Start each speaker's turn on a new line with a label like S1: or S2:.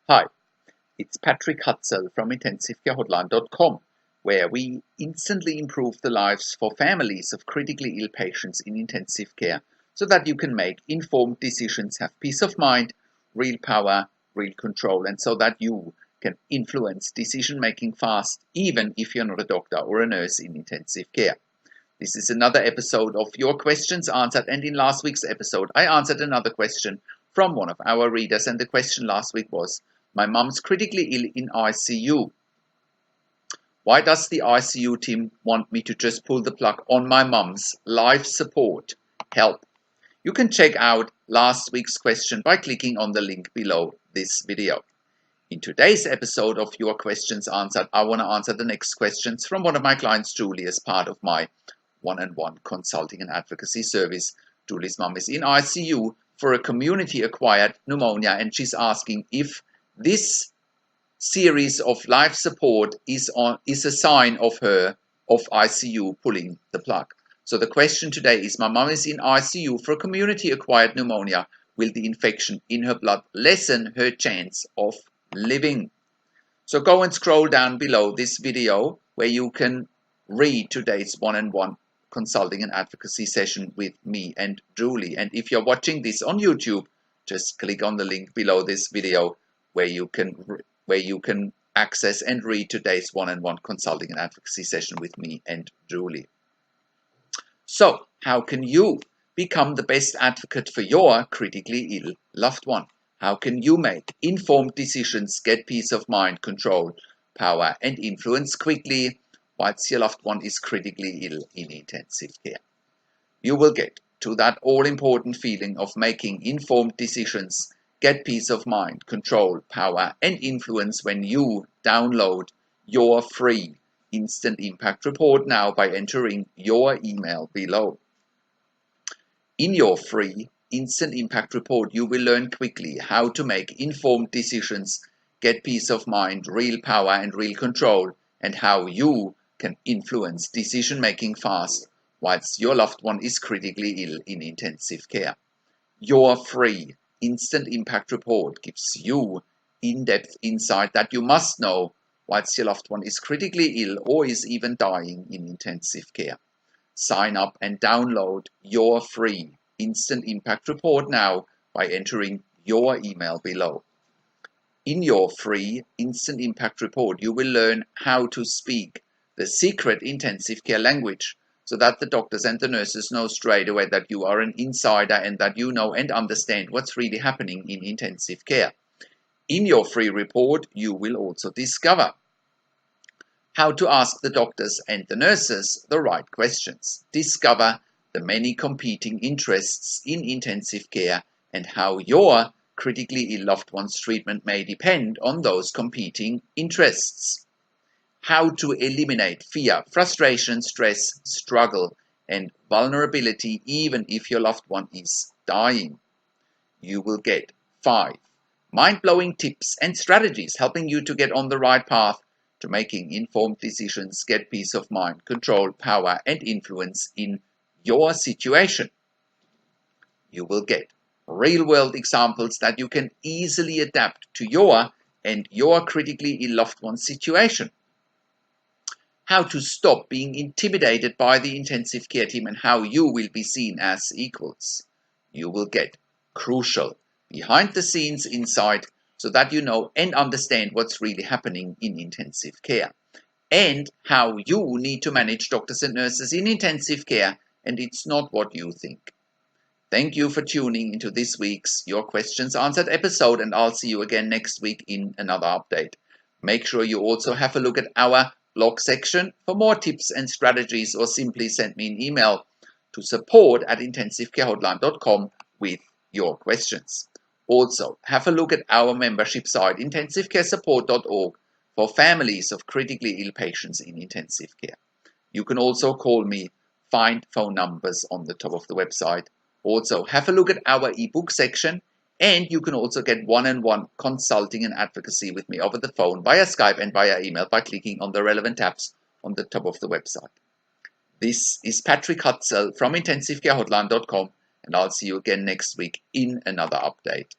S1: Hi, it's Patrick Hutzel from IntensiveCareHotline.com, where we instantly improve the lives for families of critically ill patients in intensive care so that you can make informed decisions, have peace of mind, real power, real control, and so that you can influence decision making fast, even if you're not a doctor or a nurse in intensive care. This is another episode of Your Questions Answered, and in last week's episode, I answered another question from one of our readers, and the question last week was, my mum's critically ill in ICU. Why does the ICU team want me to just pull the plug on my mum's life support? Help. You can check out last week's question by clicking on the link below this video. In today's episode of Your Questions Answered, I want to answer the next questions from one of my clients, Julie, as part of my one-on-one consulting and advocacy service. Julie's mum is in ICU for a community-acquired pneumonia, and she's asking if this series of life support is a sign of ICU pulling the plug. So the question today is, my mum is in ICU for community-acquired pneumonia. Will the infection in her blood lessen her chance of living? So go and scroll down below this video where you can read today's one-on-one consulting and advocacy session with me and Julie. And if you're watching this on YouTube, just click on the link below this video where you can access and read today's one-on-one consulting and advocacy session with me and Julie. So, how can you become the best advocate for your critically ill loved one? How can you make informed decisions, get peace of mind, control, power, and influence quickly whilst your loved one is critically ill in intensive care? You will get to that all-important feeling of making informed decisions, get peace of mind, control, power, and influence when you download your free instant impact report now by entering your email below. In your free instant impact report, you will learn quickly how to make informed decisions, get peace of mind, real power, and real control, and how you can influence decision making fast whilst your loved one is critically ill in intensive care. Your free instant impact report gives you in-depth insight that you must know whilst your loved one is critically ill or is even dying in intensive care. Sign up and download your free instant impact report now by entering your email below. In your free instant impact report, you will learn how to speak the secret intensive care language, so that the doctors and the nurses know straight away that you are an insider and that you know and understand what's really happening in intensive care. In your free report, you will also discover how to ask the doctors and the nurses the right questions, discover the many competing interests in intensive care, and how your critically ill loved one's treatment may depend on those competing interests. How to eliminate fear, frustration, stress, struggle, and vulnerability even if your loved one is dying. You will get 5 mind-blowing tips and strategies helping you to get on the right path to making informed decisions, get peace of mind, control, power, and influence in your situation. You will get real-world examples that you can easily adapt to your and your critically ill loved one's situation. How to stop being intimidated by the intensive care team and how you will be seen as equals. You will get crucial behind the scenes insight so that you know and understand what's really happening in intensive care, and how you need to manage doctors and nurses in intensive care, and it's not what you think. Thank you for tuning into this week's Your Questions Answered episode, and I'll see you again next week in another update. Make sure you also have a look at our blog section for more tips and strategies, or simply send me an email to support@intensivecarehotline.com with your questions. Also, have a look at our membership site, intensivecaresupport.org, for families of critically ill patients in intensive care. You can also call me, find phone numbers on the top of the website. Also, have a look at our ebook section, and you can also get one-on-one consulting and advocacy with me over the phone, via Skype and via email by clicking on the relevant tabs on the top of the website. This is Patrick Hutzel from IntensiveCareHotline.com, and I'll see you again next week in another update.